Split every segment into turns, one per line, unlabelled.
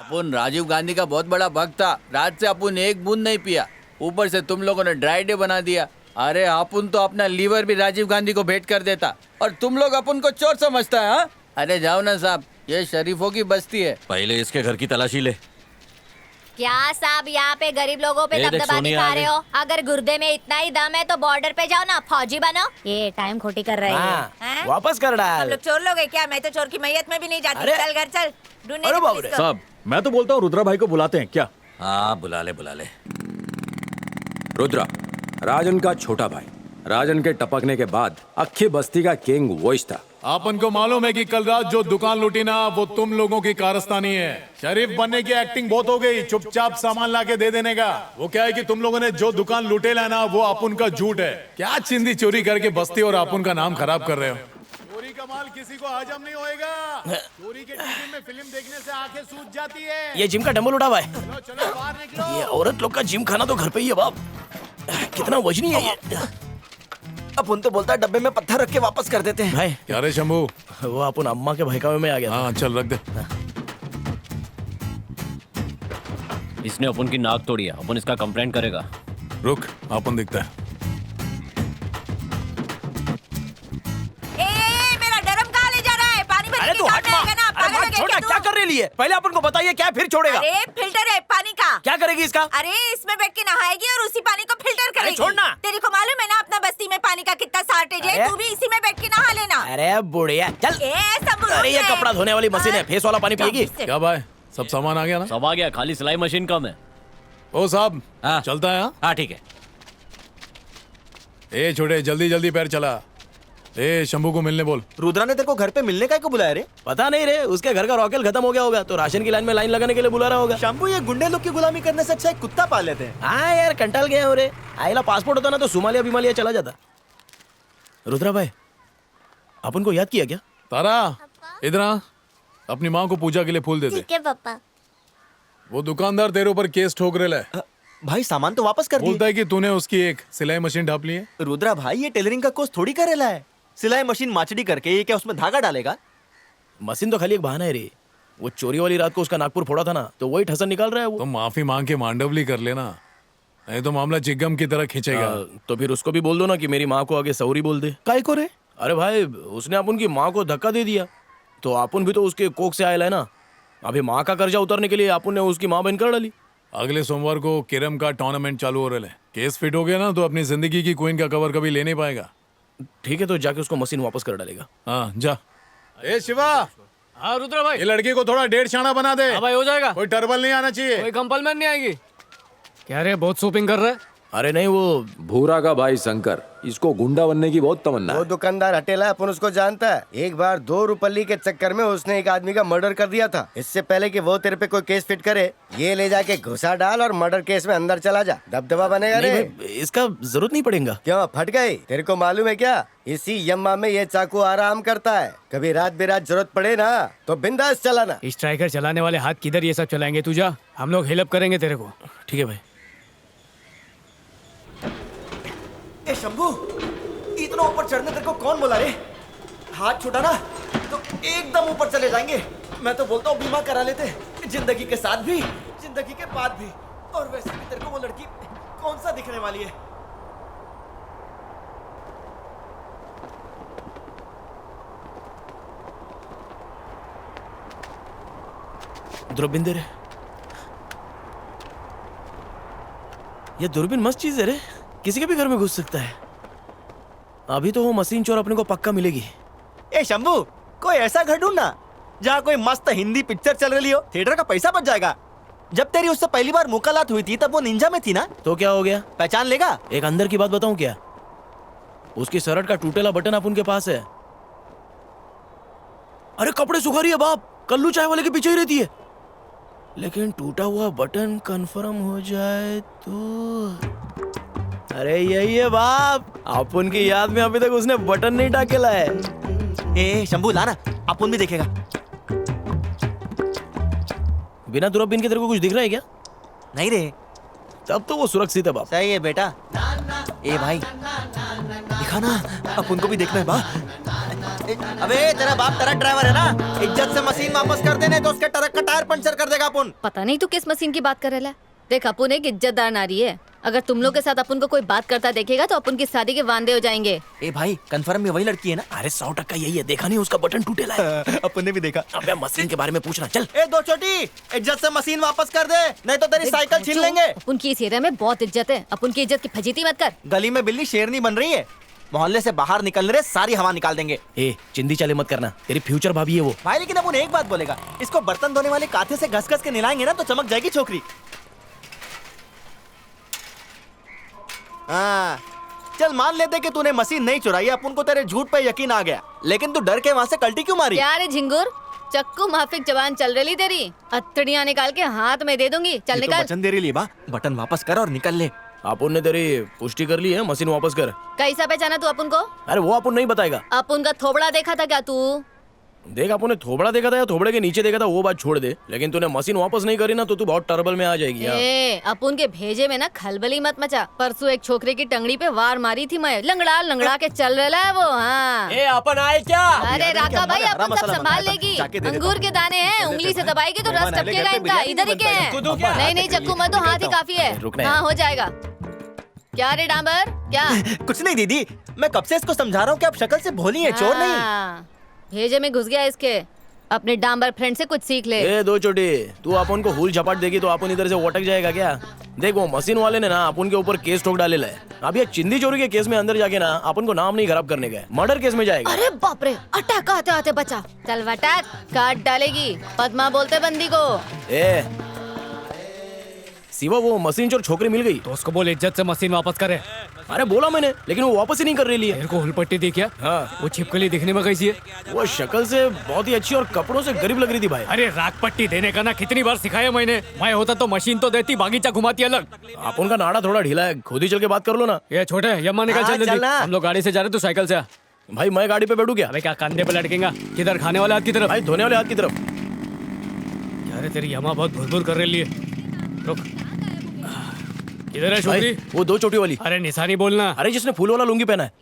अपन राजीव गांधी का बहुत बड़ा भक्त था। रात से अपन एक बूंद नहीं पिया, ऊपर से तुम लोगों ने ड्राई डे बना दिया। अरे अपन तो अपना लीवर भी राजीव गांधी को भेंट कर देता और तुम लोग अपन को चोर समझता है। हाँ? अरे जाओ ना साहब, ये शरीफों की बस्ती है।
पहले इसके घर की तलाशी ले।
क्या साहब यहाँ पे गरीब लोगों पे
ये देख
दबदबा
सोनिया
दिखा
आ
रहे हो? अगर गुर्दे में इतना ही दम है तो बॉर्डर पे जाओ ना, फौजी बनो। ये टाइम खोटी कर रहे
हाँ,
हैं।
वापस कर
हम
डाल।
लोग चोर लोग हैं क्या? मैं तो चोर की मैयत में भी नहीं जाती।
अरे!
चल घर चल, ढूंढने
अरे
दे
बाप
पुलिस
रे।
को।
साहब मैं तो बोलता हूँ रुद्रा भाई को बुलाते हैं क्या?
हाँ बुला ले बुला ले।
रुद्रा, राजन का छोटा भाई। राजन के टपकने के बाद अक्खी बस्ती का किंग वोइस था।
आपन को मालूम है कि कल रात जो दुकान लूटी ना, वो तुम लोगों की कारस्तानी है। शरीफ बनने की एक्टिंग बहुत हो गई, चुपचाप सामान लाके दे देने का। वो क्या है कि तुम लोगों ने जो दुकान लूटे ला ना, वो अपुन का झूठ है। क्या चिंदी चोरी करके बस्ती और अपुन का नाम खराब कर रहे हो? चोरी का माल किसी को हजम नहीं होएगा। चोरी के टीवी में फिल्म देखने से आंखें सूज जाती है।
ये जिम का डंबल उठा हुआ है।
चलो चलो बाहर निकलो।
ये औरत लोग का जिम खाना तो घर पे ही है बाप। कितना वजनी है ये।
अपन तो बोलता है डब्बे में पत्थर रख के वापस कर देते हैं।
भाई
क्या रे शंभू?
वो अपन अम्मा के भयकावे में आ गया था।
हाँ चल रख दे।
इसने अपन की नाक तोड़ी है, अपन इसका कंप्लेंट करेगा।
रुक, अपन दिखता है।
ए, मेरा डरम कहाँ ले जा रहा है? पानी भरने
अरे
की
तू
काम
हट
में
मार।
आएगा ना?
अरे
पागल हो
मार,
गया
छोड़ना
क्या
क्या
तू?
कर रही है? पहले अपन को बताइए क्या, फिर छोड़ेगा।
अरे फिल्टर है पानी का।
क्या करेगी इसका?
अरे इसमें बैठ के नहाएगी और उसी पानी को फिल्टर करेगी।
छोड़ना।
तेरे को मालूम है ना अपना बस्ती में पानी का कितना शॉर्टेज है?
अरे!
तू भी इसी में बैठ के नहा लेना।
अरे बुढ़िया चल।
ए, सब
अरे ये कपड़ा धोने वाली मशीन है, फेस वाला पानी पिएगी।
क्या भाई, सब सामान आ गया ना?
सब आ गया, खाली सिलाई मशीन कम है।
ओ साहब,
हाँ।
चलता है। हाँ?
हाँ ठीक है।
ए छोटे, जल्दी जल्दी पैर चला। ए शंभू को मिलने बोल।
रुद्रा ने तेरे को घर पे मिलने का क्यों बुलाया रे?
पता नहीं रे, उसके घर का रॉकेल खत्म हो गया होगा तो राशन की लाइन में लाइन लगाने के लिए बुला रहा होगा।
शंभू, ये गुंडे लोग की गुलामी करने से अच्छा एक कुत्ता पाल लेते हैं।
हाँ यार कंटाल गया हो रे। आइला पासपोर्ट होता ना तो सोमालिया बिमालिया चला जाता। रुद्रा भाई अपन को याद किया क्या?
तारा इधर आ, अपनी माँ को पूजा के लिए फूल दे दे।
ठीक है पापा।
वो दुकानदार तेरे ऊपर केस ठोक रहा है।
भाई सामान तो वापस कर
बोलता
दिए।
है कि तूने उसकी एक सिलाई मशीन ढाप ली है।
रुद्रा भाई, ये टेलरिंग का कोर्स थोड़ी करेला है। सिलाई मशीन माचड़ी करके ये क्या उसमें धागा डालेगा?
मशीन तो खाली एक बहाना है रे। वो चोरी वाली रात को उसका नागपुर फोड़ा था ना, तो वही ठसन निकाल रहा है वो।
तो माफी मांग के मांडवली कर लेना, नहीं तो मामला चिगम की तरह खींचेगा।
तो फिर उसको भी बोल दो ना कि मेरी माँ को आगे सौरी बोल दे।
काय को रे?
अरे भाई उसने अपन की माँ को धक्का दे दिया तो अपन भी तो उसके कोख से आया है ना। अभी माँ का कर्जा उतारने के लिए अपन ने उसकी माँ बहन कर डाली।
अगले सोमवार को केरम का टूर्नामेंट चालू हो रहा है। केस फिट हो गया ना तो अपनी जिंदगी की कोइन का कवर कभी ले नहीं पाएगा।
ठीक है तो जाके उसको मशीन वापस कर डालेगा।
हाँ जा। ए शिवा,
हाँ रुद्रा भाई।
ये लड़की को थोड़ा 1.5 छाना बना दे।
हाँ भाई हो जाएगा,
कोई टर्बल नहीं आना चाहिए।
कोई कंपलमेंट नहीं आएगी। क्या रे बहुत शॉपिंग कर रहा है?
अरे नहीं वो
भूरा का भाई शंकर, इसको गुंडा बनने की बहुत तमन्ना
वो
है।
दुकानदार हटेला, अपन उसको जानता है। एक बार 2 रुपल्ली के चक्कर में उसने एक आदमी का मर्डर कर दिया था। इससे पहले कि वो तेरे पे कोई केस फिट करे, ये ले जाके घुसा डाल और मर्डर केस में अंदर चला जा। दबदबा बनेगा
नहीं
रे।
भाई, इसका जरूरत नहीं पड़ेगा।
क्यों फट गई? तेरे को मालूम है क्या, इसी यम्मा में ये चाकू आराम करता है। कभी रात बेरात जरूरत पड़े ना तो बिंदास चलाना।
स्ट्राइकर चलाने वाले हाथ किधर ये सब चलाएंगे? तू जा, हम लोग हेल्प करेंगे तेरे को।
ठीक है भाई।
ए शंभू, इतना ऊपर चढ़ने तेरे को कौन बोला रे? हाथ छुटा ना तो एकदम ऊपर चले जाएंगे। मैं तो बोलता हूँ बीमा करा लेते, जिंदगी के साथ भी जिंदगी के बाद भी। और वैसे भी तेरे को वो लड़की कौन सा दिखने वाली है?
दूरबीन दे रे। ये दूरबीन मस्त चीज है रे, किसी के भी घर में घुस सकता है। अभी तो वो मशीन चोर अपने को पक्का मिलेगी।
ए शंभू, कोई ऐसा घर ढूंढना जहाँ कोई मस्त हिंदी पिक्चर चल रही हो। थिएटर का पैसा बच जाएगा। जब तेरी उससे पहली बार मुलाकात हुई थी तब वो निंजा में थी ना?
तो क्या हो गया?
पहचान लेगा?
एक अंदर की बात बताऊं क्या? उसकी शर्ट का टूटेला बटन अपन के पास है। अरे कपड़े सुखा रही है बाप, कल्लू चाय वाले के पीछे ही रहती है। लेकिन टूटा हुआ बटन कंफर्म हो जाए तो अरे यही है बाप, अपन की याद में अभी तक उसने बटन नहीं टाकेला है।
ए शंभू लाना, अपन भी देखेगा।
बिना दूरबीन के तेरे को कुछ दिख रहा है क्या?
नहीं रे।
तब तो वो सुरक्षित है बाप।
सही है बेटा।
ए भाई दिखा ना, अपन को भी देखना है बा। अबे तेरा बाप ट्रक ड्राइवर है ना, इज्जत से मशीन वापस कर देने तो उसके ट्रक का टायर पंचर कर देगा अपन।
पता नहीं तू किस मशीन की बात कर रहा है। देख अपुन एक इज्जतदार नारी है, अगर तुम लोग के साथ अपन को कोई बात करता देखेगा तो अपन की शादी के वांदे हो जाएंगे।
ए भाई कंफर्म में वही लड़की है ना? अरे 100% यही है, देखा नहीं उसका बटन टूटेला है। अपन ने भी देखा। अबे मशीन के बारे में पूछना चल।
ए दो छोटी, इज्जत से मशीन वापस कर दे, नहीं तो तेरी साइकिल छीन लेंगे।
अपन की इस एरिया में बहुत इज्जत है, अपन की इज्जत की फजीती मत कर।
गली में बिल्ली शेरनी बन रही है, मोहल्ले से बाहर निकलने रे सारी हवा निकाल देंगे।
ए चिंदी चाले मत करना, तेरी फ्यूचर भाभी है वो।
भाई लेकिन अपन एक बात बोलेगा, इसको बर्तन धोने वाले काथे से घस घस के निलाएंगे ना तो चमक जाएगी छोकरी। हाँ चल मान लेते कि तूने मशीन नहीं चुराई, अपन को तेरे झूठ पे यकीन आ गया, लेकिन तू डर के वहाँ से कल्टी क्यों मारी?
यार झिंगुर, चक्कू माफिक जबान चल रही तेरी, अत्तड़ियाँ निकाल के हाथ में दे दूंगी। चल निकाल।
वचन दे रही बा, बटन वापस कर और निकल ले।
अपन ने तेरी पुष्टि कर ली है, मशीन वापस कर।
कैसा पहचाना तू अपन को?
अरे वो अपन नहीं बताएगा।
अपन का थोबड़ा देखा था क्या तू?
देख अपन ने थोबड़ा देखा था या थोबड़े के नीचे देखा था वो बात छोड़ दे, लेकिन तूने मशीन वापस नहीं करी ना तो तू बहुत टर्बल में आ जाएगी।
ए, अपन के भेजे में ना खलबली मत मचा। परसों एक छोकरे की टंगड़ी पे वार मारी थी मैं, लंगड़ा लंगड़ा के चल रहा है वो। हाँ
ए अपन आए क्या?
अरे राका भाई अपन सब संभाल लेगी। अंगूर के दाने हैं, उंगली से दबाएगी तो रस टपकेगा इनका। इधर ही के हैं। नहीं नहीं चक्कू मत दो, हाथ ही काफी है। हाँ हो जाएगा। क्या रे डांबर क्या?
कुछ नहीं दीदी, मैं कब से इसको समझा रहा हूँ कि आप शक्ल से भोली है, चोर नहीं।
भेजे में घुस गया इसके, अपने डांबर फ्रेंड से कुछ सीख ले।
ए दो छोटी, तू अपन को हुल झपाट देगी तो अपन इधर से वटक जाएगा क्या? देख वो मशीन वाले ने ना अपन के ऊपर केस ठोक डाले है। अब ये चिंदी चोरी के केस में अंदर जाके ना अपन को नाम नहीं खराब करने का, मर्डर केस में जाएगा।
अरे बाप रे, अटैक आते आते बचा। चल वटक, काट डालेगी। पद्मा बोलते बंदी को।
ए सिवा वो मशीन चोर छोकरी मिल गई
तो उसको बोल इज्जत से मशीन वापस करे।
अरे बोला मैंने, लेकिन वो वापस ही नहीं कर रही है।
तेरे को हुलपट्टी दी क्या?
हाँ
वो छिपकली दिखने में कैसी है?
वो शक्ल से बहुत ही अच्छी और कपड़ों से गरीब लग रही थी भाई।
अरे राग पट्टी देने का ना कितनी बार सिखाया मैंने। मैं होता तो मशीन तो देती, बागीचा घुमाती अलग।
अपन का नाड़ा थोड़ा ढीला है, खुद ही चल के बात कर लो ना।
ये छोटे यम्मा निकल चल जल्दी। हम लोग गाड़ी से जा रहे, तू साइकिल से आ।
भाई मैं गाड़ी पे बैठू क्या?
अबे क्या कंधे पे लटकेगा? किधर, खाने वाले हाथ की तरफ?
भाई धोने वाले हाथ की तरफ।
क्या रे तेरी यम्मा बहुत भुरभुर कर रही है। रुक, किधर है छोकरी?
वो दो चोटी वाली।
अरे निशानी बोलना।
अरे जिसने फूल वाला लुंगी पहना है।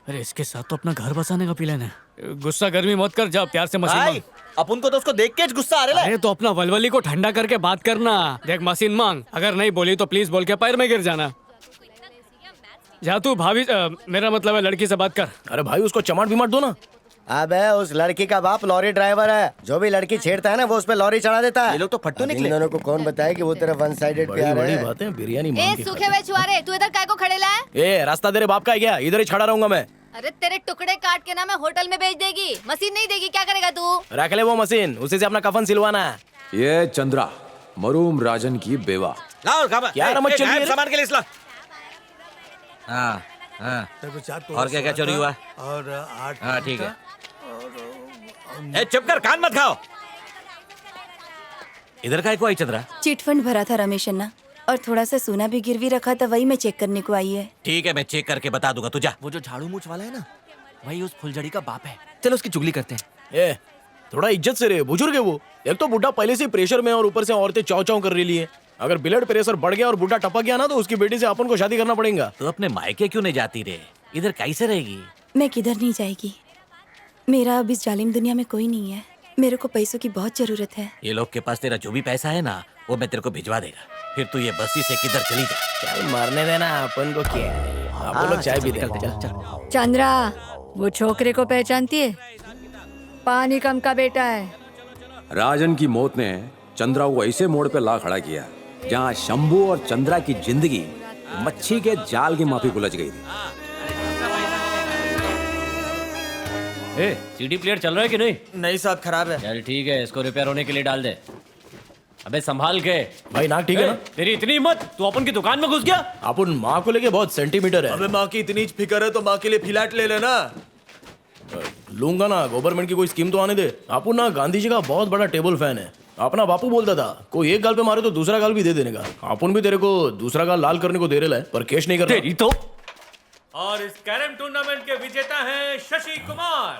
अरे इसके साथ तो अपना घर बसाने का प्लान है। गुस्सा गर्मी मत कर, जा प्यार से मशीन
भाई
मांग।
अपन को तो उसको देख के गुस्सा आ रहा है।
अरे तो अपना वलवली को ठंडा करके बात करना। देख मशीन मांग, अगर नहीं बोली तो प्लीज बोल के पैर में गिर जाना। जा तू भाभी, मेरा मतलब है लड़की से बात कर।
अरे भाई उसको चमाट भी मत दो ना।
अबे उस लड़की का बाप लॉरी ड्राइवर है, जो भी लड़की छेड़ता है ना वो उस पे लॉरी चढ़ा देता है।
ये लोग तो फट्टू निकले।
इन दोनों को कौन बताए कि वो तेरा वन साइडेड प्यार
बड़ी
है?
बात है, बिरयानी
ए
मांग के
सूखे हुए छुआरे, तू इधर काय को खड़े ला है?
ए रास्ता तेरे बाप का है क्या? इधर ही खड़ा रहूंगा मैं।
अरे तेरे टुकड़े काट के ना मैं होटल में भेज देगी। मशीन नहीं देगी, क्या करेगा तू?
रख ले वो मशीन, उसी से अपना कफन सिलवाना है।
ये चंद्रा मरूम राजन की बेवा।
क्या रमत चल रही है?
सामान के लिए इसला।
हाँ हाँ, और क्या क्या चोरी हुआ?
और 8
हाँ ठीक है। ए चुप कर, कान मत खाओ। इधर का को आई चंद्रा?
चिटफंड भरा था रमेश अन्ना, और थोड़ा सा सोना भी गिरवी रखा था, वही मैं चेक करने को आई है।
ठीक है, मैं चेक करके बता दूंगा। तू जा।
वो जो झाड़ू मूछ वाला है ना, वही उस फुलझड़ी का बाप है। चलो उसकी चुगली करते हैं।
ए थोड़ा इज्जत से रे, बुजुर्ग है वो। एक तो बुढ़ा पहले से प्रेशर में और ऊपर से औरतें चाव चाव कर रही है। अगर ब्लड प्रेशर बढ़ गया और बुढ़ा टपक गया ना तो उसकी बेटी से अपन को शादी करना पड़ेगा।
तो अपने मायके क्यों नहीं जाती रे? इधर कैसे रहेगी?
मैं किधर नहीं जाएगी, मेरा अब इस जालिम दुनिया में कोई नहीं है। मेरे को पैसों की बहुत जरूरत है।
ये लोग के पास तेरा जो भी पैसा है ना वो मैं तेरे को भिजवा देगा, फिर तू ये बस्ती से किधर चली जा।
चल मारने देना, अपन को क्या है, अपन लोग चाय भी देते।
चल
चंद्रा, वो छोकरे को पहचानती है? पानी कम का बेटा है।
राजन की मौत ने चंद्रा को ऐसे मोड़ पे ला खड़ा किया जहाँ शंभू और चंद्रा की जिंदगी मच्छी के जाल की माफी उलझ गई थी।
ए सीडी प्लेयर चल रहा है कि नहीं?
नहीं साहब, खराब है।
चल ठीक है, इसको रिपेयर होने के लिए डाल दे। अबे संभाल के
भाई नाक ठीक है ना?
तेरी इतनी हिम्मत, तू अपन की दुकान में घुस गया?
अपन माँ को लेके बहुत सेंटीमीटर है।
अबे माँ की इतनी फिक्र है तो माँ के लिए फ्लैट ले लेना।
लूंगा ना, गवर्नमेंट की कोई स्कीम तो आने दे। अपन ना गांधी जी का बहुत बड़ा टेबल फैन है। अपना बापू बोलता था कोई एक गाल पे मारे तो दूसरा गाल भी दे देने का। अपन भी तेरे को दूसरा गाल लाल करने को दे रहा है, पर केश नहीं कर रहा।
तेरी तो।
और इस कैरम टूर्नामेंट के विजेता हैं शशि कुमार।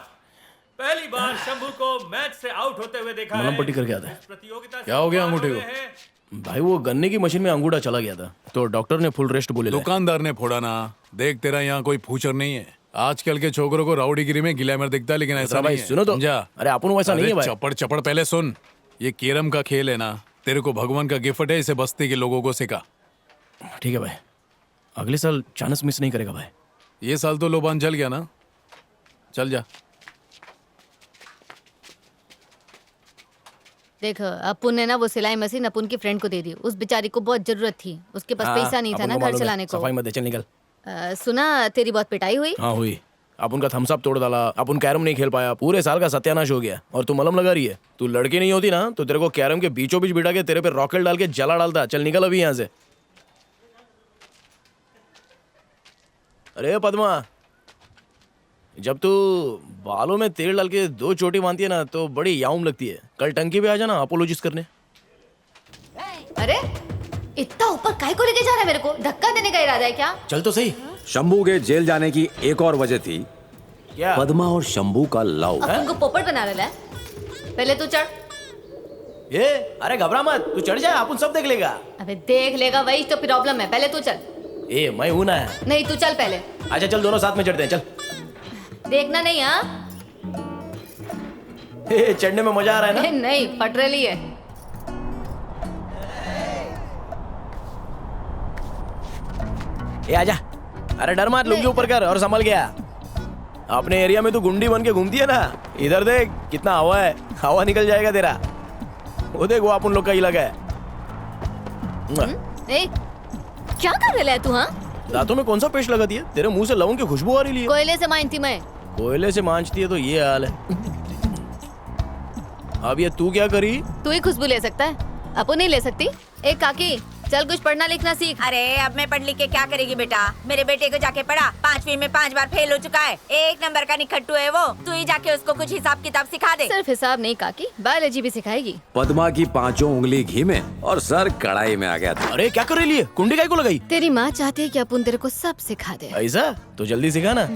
पहली बार शंभू को मैच से आउट होते हुए देखा है।
मलम पट्टी करके आता है।
प्रतियोगिता
क्या हो गया अंगूठे को? भाई वो गन्ने की मशीन में अंगूठा चला गया था तो डॉक्टर ने फुल रेस्ट बोले।
दुकानदार ने फोड़ा ना। देख तेरा यहाँ कोई फूचर नहीं है, आजकल के छोकरों को राउडीगिरी में ग्लैमर दिखता है, लेकिन ऐसा
भाई
नहीं है।
सुनो तो,
समझा?
अरे अपन वैसा नहीं है भाई।
चपड़ चपड़ पहले सुन, ये केरम का खेल है ना, तेरे को भगवान का गिफ्ट है, इसे बस्ती के लोगों को सिखा।
ठीक है भाई, अगले साल चांस मिस नहीं करेगा भाई।
ये साल तो लोबान चल गया ना, चल जा।
देख अपुन ने ना वो सिलाई मशीन अपुन की फ्रेंड को दे दी। उस बेचारी को बहुत जरूरत थी, उसके पास पैसा नहीं था ना घर चलाने को।
सफाई मत दे, चल निकल।
सुना तेरी बहुत पिटाई हुई।
हाँ हुई। अपन का थम्स अप तोड़ डाला, अपन कैरम नहीं खेल पाया, पूरे साल का सत्यानाश हो गया। और तू मलम लगा रही है। तू लड़की नहीं होती ना तो तेरे को कैरम के बीचों बीच बिठा के तेरे पे रॉकेट डाल के जला डालता। चल निकल अभी यहाँ से। अरे पद्मा, जब तू बालों में तेल डाल के 2 चोटी बांधती है ना तो बड़ी याउम लगती है। कल टंकी पे आ जाना अपोलॉजिस्ट करने।
अरे इतना ऊपर काहे को लेके जा रहा है मेरे को? धक्का देने का इरादा है क्या?
चल तो सही।
शंभू के जेल जाने की एक और वजह थी
क्या?
पद्मा और शंभू का लव।
अपन को पोपट बना रहा है। पहले तू चढ़।
ये अरे घबरा मत, तू चढ़ जा, अपन सब देख लेगा।
अबे देख लेगा, वही तो प्रॉब्लम है। पहले तू चल।
ए मैं हूं ना।
नहीं तू चल पहले।
अच्छा चल, दोनों साथ में चढ़ते हैं। चल।
देखना नहीं हाँ?
चढ़ने में मजा आ रहा है ना?
नहीं फट रही है।
ए आजा। अरे डर मत, लुंगी ऊपर कर और संभल गया। अपने एरिया में तू गुंडी बन के घूमती है ना, इधर देख कितना हवा है, हवा निकल जाएगा तेरा। वो देख, वो अपन लोग का इलाका है।
ए, क्या कर रहा है तू? हाँ
दांतों में कौन सा पेस्ट लगाती है? तेरे मुंह से लवंग की खुशबू आ रही है।
कोयले से मानती मैं।
कोयले से मांझती है तो ये हाल है। अब ये तू क्या करी?
तू ही खुशबू ले सकता है, अपन नहीं ले सकती। एक काकी चल कुछ पढ़ना लिखना सीख।
अरे अब मैं पढ़ लिख के क्या करेगी बेटा? मेरे बेटे को जाके पढ़ा, 5वीं में 5 बार फेल हो चुका है। 1 नंबर का निखट्टू है वो। तू ही जाके उसको कुछ हिसाब किताब सिखा दे।
सिर्फ हिसाब नहीं काकी, बायोलॉजी भी सिखाएगी।
पद्मा की 5 उंगली घी में और सर कढ़ाई में आ गया था।
अरे क्या कर रही है? कुंडी काय को लगाई?
तेरी माँ चाहती है कि अपन तेरे को सब सिखा दे।
ऐसा तो जल्दी सिखा ना।